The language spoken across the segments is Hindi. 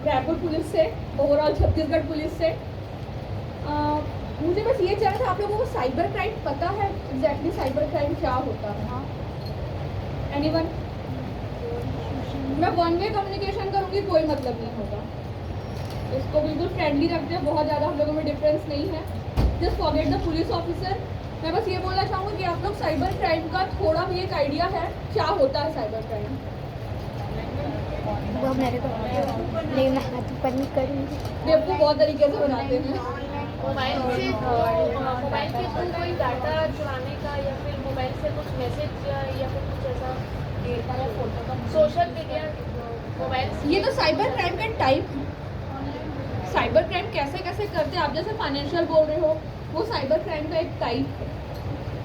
रायपुर पुलिस से, ओवरऑल छत्तीसगढ़ पुलिस से। मुझे बस ये जानना था, आप लोगों को साइबर क्राइम पता है एग्जैक्टली साइबर क्राइम क्या होता है? एनीवन? मैं वन वे कम्युनिकेशन करूँगी, कोई मतलब नहीं होगा। इसको बिल्कुल फ्रेंडली रखते हैं, बहुत ज़्यादा हम लोगों में डिफरेंस नहीं है। Just forget the police officer. मैं बस ये बोलना चाहूँगी कि आप लोग साइबर क्राइम का थोड़ा भी एक आइडिया है क्या होता है साइबर क्राइम? वो मेरे को नहीं, मैं हाथ ऊपर नहीं करूँगी। बेवकूफ़ बहुत तरीके से बनाते हैं। मोबाइल से मोबाइल के थ्रू कोई डाटा चुराने का, या फिर मोबाइल से कुछ मैसेज या फिर कुछ ऐसा डेटा या फोटो का, सोशल मीडिया मोबाइल से। ये तो साइबर क्राइम का टाइप है। साइबर क्राइम कैसे कैसे करते हैं, आप जैसे फाइनेंशियल बोल रहे हो, वो साइबर क्राइम का एक टाइप है,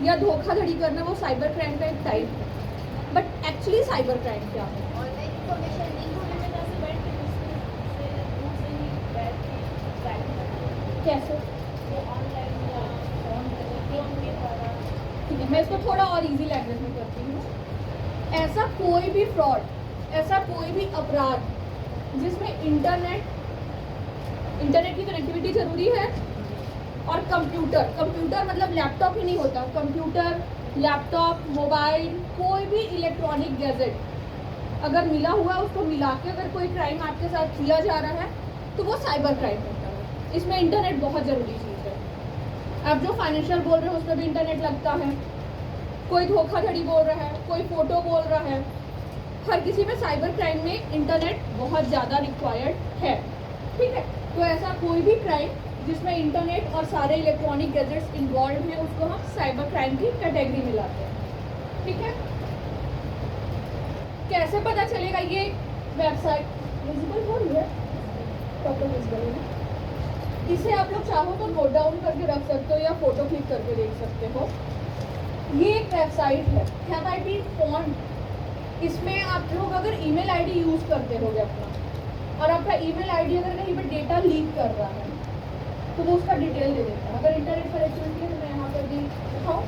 या धोखाधड़ी करना वो साइबर क्राइम का एक टाइप है। बट एक्चुअली साइबर क्राइम क्या है? ऑनलाइन इन्फॉर्मेशन लीक होने में जैसे बैठ के दूसरे ही बैठ के क्राइम कैसे? ऑनलाइन या फोन के द्वारा। ठीक है, मैं इसको थोड़ा और इजी लैंग्वेज में करती हूँ। ऐसा कोई भी फ्रॉड, ऐसा कोई भी अपराध जिसमें इंटरनेट की कनेक्टिविटी जरूरी है, और कंप्यूटर मतलब लैपटॉप ही नहीं होता, कंप्यूटर, लैपटॉप, मोबाइल, कोई भी इलेक्ट्रॉनिक गैजेट अगर मिला हुआ है, उसको मिला के अगर कोई क्राइम आपके साथ किया जा रहा है तो वो साइबर क्राइम होता है। इसमें इंटरनेट बहुत ज़रूरी चीज़ है। आप जो फाइनेंशियल बोल रहे हो उसमें भी इंटरनेट लगता है, कोई धोखाधड़ी बोल रहा है, कोई फोटो बोल रहा है, हर किसी में साइबर क्राइम में इंटरनेट बहुत ज़्यादा रिक्वायर्ड है। ठीक है, तो ऐसा कोई भी क्राइम जिसमें इंटरनेट और सारे इलेक्ट्रॉनिक गैजेट्स इन्वॉल्व हैं उसको हम साइबर क्राइम की कैटेगरी में लाते हैं। ठीक है, कैसे पता चलेगा? ये वेबसाइट विजिबल हो रही है, प्रॉपर विजिबल है। इसे आप लोग चाहो तो नोट डाउन करके रख सकते हो या फोटो क्लिक करके देख सकते हो। ये एक वेबसाइट है, हैव आई बीन फॉन्ड। इसमें आप लोग अगर ईमेल आईडी यूज़ करते होगे अपना, और आपका ईमेल आईडी अगर कहीं पर डेटा लीक कर रहा है तो वो उसका डिटेल दे देता है। अगर इंटरनेट कनेक्टिविटी है तो मैं यहाँ पर भी दिखाऊँ,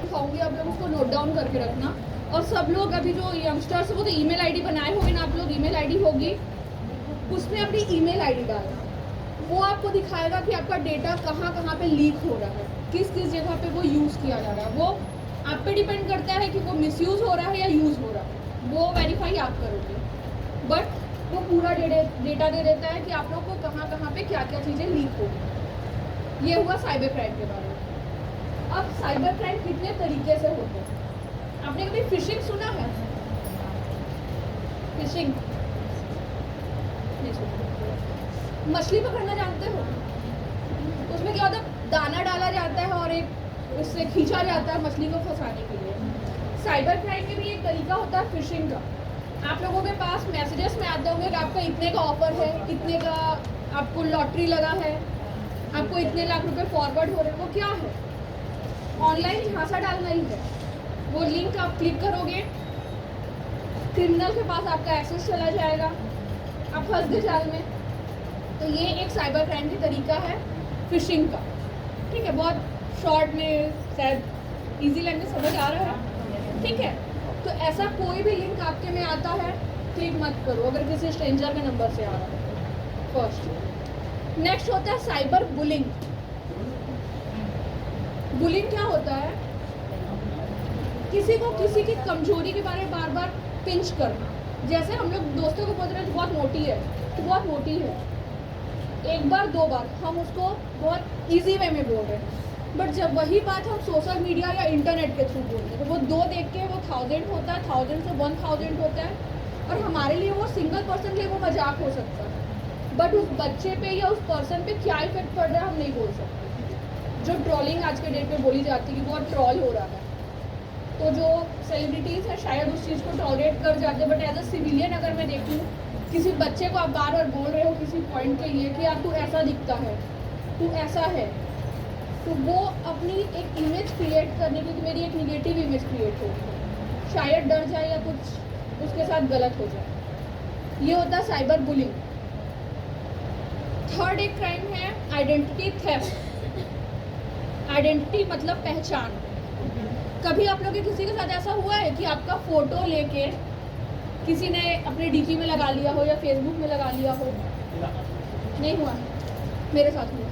दिखाऊंगी, आप लोग उसको नोट डाउन करके रखना। और सब लोग अभी जो यंगस्टर्स वो तो ईमेल आईडी बनाए होंगे ना आप लोग, ईमेल आईडी होगी, उसमें अपनी ईमेल आईडी डालना। वो आपको दिखाएगा कि आपका डेटा कहाँ कहाँ पे लीक हो रहा है, किस किस जगह पे वो यूज़ किया जा रहा है। वो आप पे डिपेंड करता है कि वो मिसयूज़ हो रहा है या यूज़ हो रहा है, वो वेरीफाई आप करोगे। बट वो पूरा डेटा दे देता है कि आप लोग को कहाँ कहाँ पे क्या क्या चीज़ें लीक होगी। ये हुआ साइबर क्राइम के बारे में। अब साइबर क्राइम कितने तरीके से होते हैं? आपने कभी फिशिंग सुना है? फिशिंग मछली पकड़ना जानते हो? उसमें क्या होता है, दाना डाला जाता है और एक उससे खींचा जाता है मछली को फंसाने के लिए। साइबर क्राइम में भी एक तरीका होता है फिशिंग का। आप लोगों के पास मैसेजेस में आते होंगे कि आपका इतने का ऑफर है, इतने का आपको लॉटरी लगा है, आपको इतने लाख रुपए फॉरवर्ड हो रहे हैं। वो क्या है? ऑनलाइन झांसा डालना ही है। वो लिंक आप क्लिक करोगे, क्रिमिनल के पास आपका एक्सेस चला जाएगा, आप फंस गए जाल में। तो ये एक साइबर क्राइम की तरीका है फिशिंग का। ठीक है, बहुत शॉर्ट में शायद इजी लैंग्वेज समझ आ रहा है। ठीक है, तो ऐसा कोई भी लिंक आपके में आता है क्लिक मत करो अगर किसी स्ट्रेंजर के नंबर से आ रहा है। फर्स्ट। नेक्स्ट होता है साइबर बुलिंग। बुलिंग क्या होता है? किसी को किसी की कमजोरी के बारे में बार बार पिंच करना। जैसे हम लोग दोस्तों को बोल रहे हैं बहुत मोटी है तो बहुत मोटी है, एक बार दो बार हम उसको बहुत इजी वे में बोल रहे हैं। बट जब वही बात हम सोशल मीडिया या इंटरनेट के थ्रू बोलते हैं तो वो दो देख के वो 1000 होता है, 1000 से 1000 होता है, और हमारे लिए वो सिंगल पर्सन के लिए वो मजाक हो सकता है। बट उस बच्चे पे या उस पर्सन पे क्या इफेक्ट पड़ रहा है हम नहीं बोल सकते। जो ट्रोलिंग आज के डेट में बोली जाती है कि बहुत ट्रॉल हो रहा है, तो जो सेलिब्रिटीज़ हैं शायद उस चीज़ को टॉलरेट कर जाते हैं। बट एज अ सिविलियन अगर मैं देखूँ, किसी बच्चे को आप बार बार बोल रहे हो किसी पॉइंट के लिए कि यार तू ऐसा दिखता है, तू ऐसा है, तो वो अपनी एक इमेज क्रिएट करने की, मेरी एक निगेटिव इमेज क्रिएट होगी, शायद डर जाए या कुछ उसके साथ गलत हो जाए। ये होता है साइबर बुलिंग। थर्ड एक क्राइम है आइडेंटिटी थेफ्ट। आइडेंटिटी मतलब पहचान। कभी आप लोग के किसी के साथ ऐसा हुआ है कि आपका फ़ोटो लेके किसी ने अपने डीपी में लगा लिया हो या फेसबुक में लगा लिया हो? नहीं हुआ, मेरे साथ हुआ।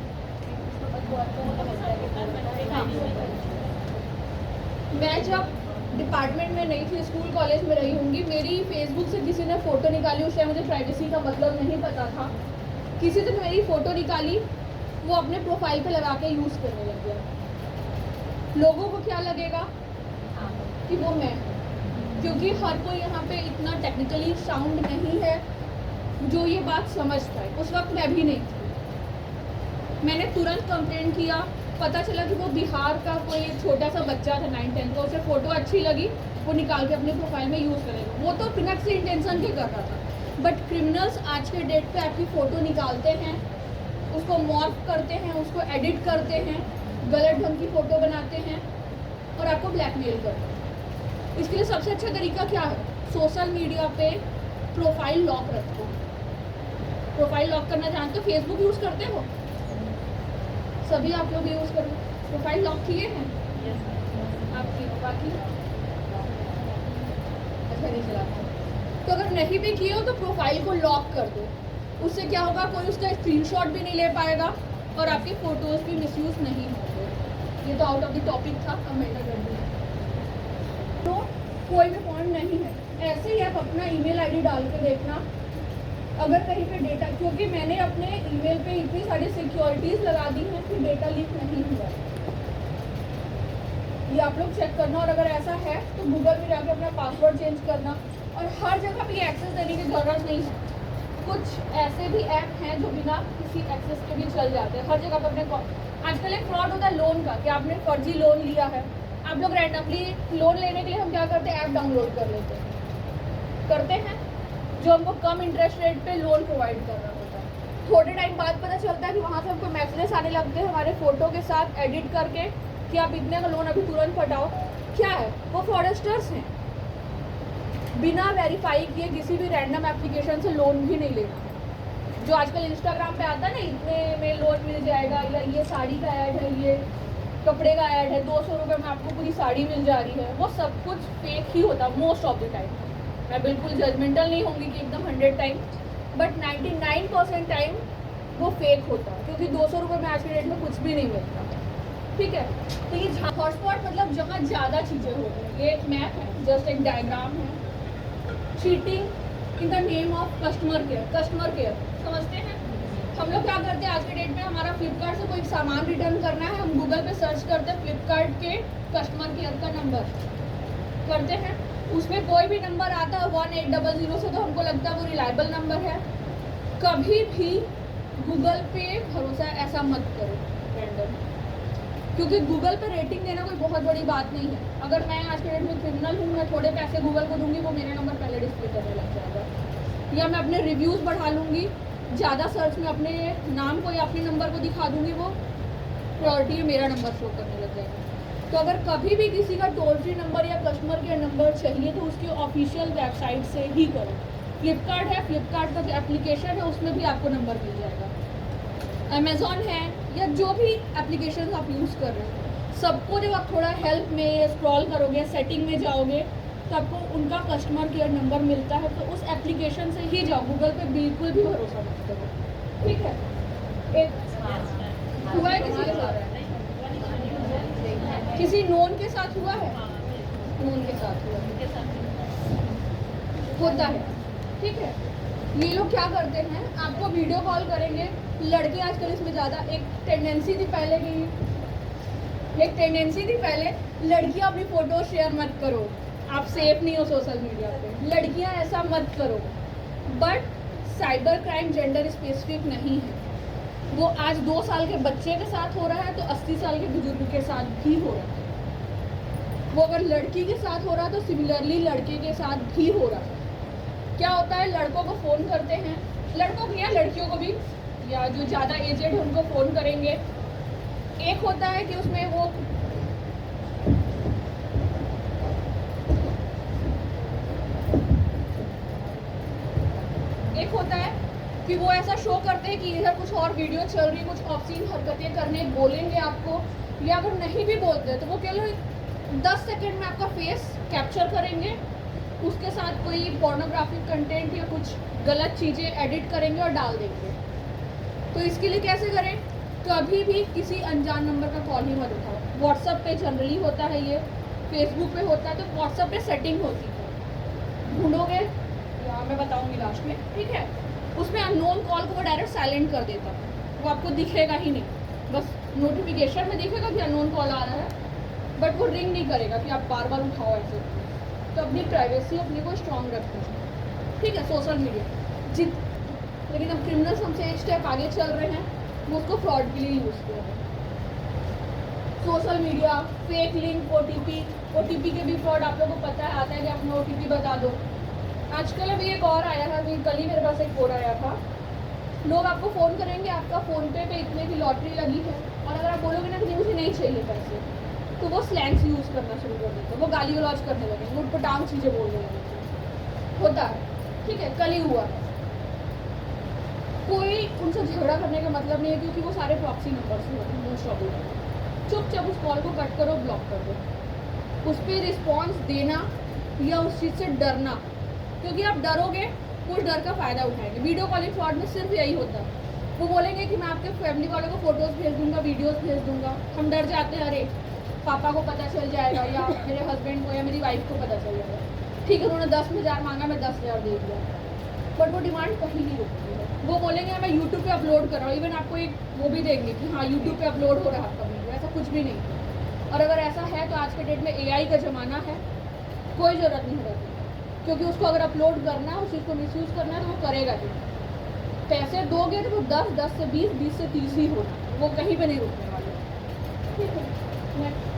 हाँ। मैं जब डिपार्टमेंट में नहीं थी, स्कूल कॉलेज में रही होंगी, मेरी फेसबुक से किसी ने फ़ोटो निकाली, उस टाइम मुझे प्राइवेसी का मतलब नहीं पता था। किसी ने मेरी फ़ोटो निकाली, वो अपने प्रोफाइल पे लगा के यूज़ करने लग गया। लोगों को क्या लगेगा कि वो मैं, क्योंकि हर कोई यहाँ पे इतना टेक्निकली साउंड नहीं है जो ये बात समझ पाए। उस वक्त मैं भी नहीं थी। मैंने तुरंत कंप्लेंट किया, पता चला कि वो बिहार का कोई छोटा सा बच्चा था 9-10 का, उसे फ़ोटो अच्छी लगी, वो निकाल के अपने प्रोफाइल में यूज़ करेगा। वो तो बिना किसी इंटेंशन के कर रहा था। बट क्रिमिनल्स आज के डेट पे आपकी फ़ोटो निकालते हैं, उसको मॉर्फ करते हैं, उसको एडिट करते हैं, गलत ढंग की फ़ोटो बनाते हैं और आपको ब्लैकमेल करते हैं। इसके लिए सबसे अच्छा तरीका क्या है? सोशल मीडिया पे प्रोफाइल लॉक रखो। प्रोफाइल लॉक करना जानते हो? फेसबुक यूज़ करते हो? सभी आप लोग यूज़ कर प्रोफाइल लॉक किए हैं? आपकी बाकी अच्छा नहीं चलाता। तो अगर नहीं भी किए हो तो प्रोफाइल को लॉक कर दो। उससे क्या होगा, कोई उसका स्क्रीनशॉट भी नहीं ले पाएगा और आपकी फ़ोटोज़ भी मिसयूज़ नहीं होंगे। ये तो आउट ऑफ द टॉपिक था, अब मैंने कर दिया। तो कोई भी पॉइंट नहीं है, ऐसे ही आप अपना ईमेल आईडी डाल के देखना। अगर कहीं पे डेटा, क्योंकि मैंने अपने ईमेल पे इतनी सारी सिक्योरिटीज़ लगा दी हैं कि डेटा लीक नहीं हुआ, ये आप लोग चेक करना। और अगर ऐसा है तो गूगल में जाकर अपना पासवर्ड चेंज करना। और हर जगह पे एक्सेस देने की ज़रूरत नहीं है। कुछ ऐसे भी ऐप हैं जो बिना किसी एक्सेस के भी चल जाते हैं। हर जगह पर अपने आजकल एक फ्रॉड होता है लोन का, कि आपने फर्जी लोन लिया है। आप लोग रैंडमली लोन लेने के लिए हम क्या करते हैं, ऐप डाउनलोड कर लेते हैं जो हमको कम इंटरेस्ट रेट पे लोन प्रोवाइड कर रहा होता है। थोड़े टाइम बाद पता चलता है कि वहाँ से हमको मैसेजेस आने लगते हैं हमारे फ़ोटो के साथ एडिट करके कि आप इतने का लोन अभी तुरंत पटाओ। क्या है वो? फ्रॉडस्टर्स हैं। बिना वेरीफाई किए किसी भी रैंडम एप्लीकेशन से लोन भी नहीं लेना। जो आजकल इंस्टाग्राम पे आता है ना, इतने में लोन मिल जाएगा, या ये साड़ी का ऐड है, ये कपड़े का ऐड है, 200 रुपये में आपको पूरी साड़ी मिल जा रही है, वो सब कुछ फेक ही होता है मोस्ट ऑफ द टाइम। मैं बिल्कुल जजमेंटल नहीं होंगी कि एकदम 100 टाइम, बट 99% टाइम वो फेक होता है, क्योंकि 200 रुपये में आज के डेट में कुछ भी नहीं मिलता। ठीक है, तो ये हॉटस्पॉट मतलब जहाँ ज़्यादा चीज़ें हो रही हैं। ये एक मैप है, जस्ट एक डायग्राम है। Cheating in the name of customer care समझते हैं? हम लोग क्या करते हैं आज के डेट में, हमारा फ्लिपकार्ट से कोई सामान रिटर्न करना है, हम गूगल पे सर्च करते हैं फ्लिपकार्ट के कस्टमर केयर का नंबर करते हैं, उसमें कोई भी नंबर आता है 1800 से, तो हमको लगता है वो रिलायबल नंबर है। कभी भी गूगल पे भरोसा ऐसा मत करो रैंडम, क्योंकि गूगल पे रेटिंग देना कोई बहुत बड़ी बात नहीं है। अगर मैं आज के डेट में क्रिमिनल हूँ, मैं थोड़े पैसे गूगल को दूंगी, वो मेरा नंबर पहले डिस्प्ले करने लग जाएगा। या मैं अपने रिव्यूज़ बढ़ा लूँगी, ज़्यादा सर्च में अपने नाम को या अपने नंबर को दिखा दूँगी, वो प्रायोरिटी में मेरा नंबर शो करने लग जाएगा। तो अगर कभी भी किसी का टोल फ्री नंबर या कस्टमर केयर नंबर चाहिए तो उसकी ऑफिशियल वेबसाइट से ही करो। फ्लिपकार्ट है, फ्लिपकार्ट का जो एप्लीकेशन है उसमें भी आपको नंबर मिल जाएगा। अमेज़ॉन है, या जो भी एप्लीकेशन आप यूज़ कर रहे हो, सबको जब आप थोड़ा हेल्प में स्क्रॉल करोगे, सेटिंग में जाओगे, तो आपको उनका कस्टमर केयर नंबर मिलता है, तो उस एप्लीकेशन से ही जाओ। गूगल पे बिल्कुल भी भरोसा मत करो, ठीक है? एक हुआ है किसी के साथ, किसी नोन के साथ हुआ है, नोन के साथ हुआ होता है, ठीक है? ये लोग क्या करते हैं, आपको वीडियो कॉल करेंगे। लड़के आजकल इसमें ज़्यादा, एक टेंडेंसी थी पहले लड़कियां अपनी फ़ोटो शेयर मत करो, आप सेफ नहीं हो सोशल मीडिया पे, लड़कियां ऐसा मत करो। But cyber crime gender specific नहीं है, वो आज 2 साल के बच्चे के साथ हो रहा है तो 80 साल के बुजुर्ग के साथ भी हो रहा है। वो अगर लड़की के साथ हो रहा है तो सिमिलरली लड़के के साथ भी हो रहा है। क्या होता है, लड़कों को फ़ोन करते हैं, लड़कों को या लड़कियों को भी, या जो ज़्यादा एजेड है उनको फ़ोन करेंगे। एक होता है कि उसमें वो कि वो ऐसा शो करते हैं कि इधर कुछ और वीडियो चल रही है, कुछ ऑब्सीन हरकतें करने बोलेंगे आपको, या अगर नहीं भी बोलते तो वो 10 सेकंड में आपका फेस कैप्चर करेंगे, उसके साथ कोई पोर्नोग्राफिक कंटेंट या कुछ गलत चीज़ें एडिट करेंगे और डाल देंगे। तो इसके लिए कैसे करें? कभी भी किसी अनजान नंबर का कॉल ही मत उठाओ। व्हाट्सएप पे जनरली होता है ये, फेसबुक पे होता है, तो व्हाट्सएप पे सेटिंग होती है, ढूंढोगे या मैं बताऊंगी लास्ट में, ठीक है। उसमें अननोन कॉल को वो डायरेक्ट साइलेंट कर देता है, वो आपको दिखेगा ही नहीं, बस नोटिफिकेशन में दिखेगा कि अननोन कॉल आ रहा है, बट वो रिंग नहीं करेगा कि आप बार बार उठाओ ऐसे। तो अपनी प्राइवेसी अपने को स्ट्रॉन्ग रखना है, ठीक है। सोशल मीडिया लेकिन अब क्रिमिनल्स हमसे एक स्टेप आगे चल रहे हैं, वो उसको फ्रॉड के लिए यूज़ कर रहे हैं। Social media, fake link, OTP के भी फ्रॉड आप लोगों को पता है, आता है कि अपना ओटीपी बता दो। आजकल अभी एक और आया था, अभी कल ही मेरे पास एक फोन आया था, लोग आपको फ़ोन करेंगे, आपका फ़ोन पे इतने की लॉटरी लगी है, और अगर आप बोलोगे ना कि मुझे नहीं चाहिए पैसे, तो वो स्लैंग्स यूज़ करना शुरू कर देते हैं, वो गाली गलौज करने लगे, उटपटांग चीज़ें बोलने लगे। होता है, ठीक है, कल ही हुआ। कोई उनसे झगड़ा करने का मतलब नहीं है, क्योंकि वो सारे प्रॉक्सी नंबर्स हैं मोस्ट ऑफ द टाइम। चुपचाप उस कॉल को कट करो, ब्लॉक कर दो। उस पर रिस्पॉन्स देना या उस चीज़ से डरना, क्योंकि आप डरोगे, उस डर का फ़ायदा उठाएंगे। वीडियो कॉलिंग फ्रॉड में सिर्फ यही होता है, वो बोलेंगे कि मैं आपके फैमिली वालों को फ़ोटोज़ भेज दूंगा, वीडियोज़ भेज दूंगा। हम डर जाते हैं, अरे पापा को पता चल जाएगा या मेरे हस्बैंड को या मेरी वाइफ को पता चल जाएगा। ठीक है, उन्होंने 10,000 मांगा, मैं 10,000 दे दिया, बट वो डिमांड कहीं नहीं रुकती है। वो बोलेंगे मैं यूट्यूब पे अपलोड कर रहा हूँ, इवन आपको एक वो भी देंगे कि हाँ यूट्यूब पे अपलोड हो रहा है आपका वीडियो, ऐसा कुछ भी नहीं। और अगर ऐसा है तो आज के डेट में AI का ज़माना है, कोई ज़रूरत नहीं रहती, क्योंकि उसको अगर अपलोड करना है, उस चीज़ को मिसयूज़ करना है, तो वो करेगा ही। पैसे दोगे तो वो 10 से 20 से 30 ही होना, वो कहीं पे नहीं रुकने वाले, ठीक है। नेक्स्ट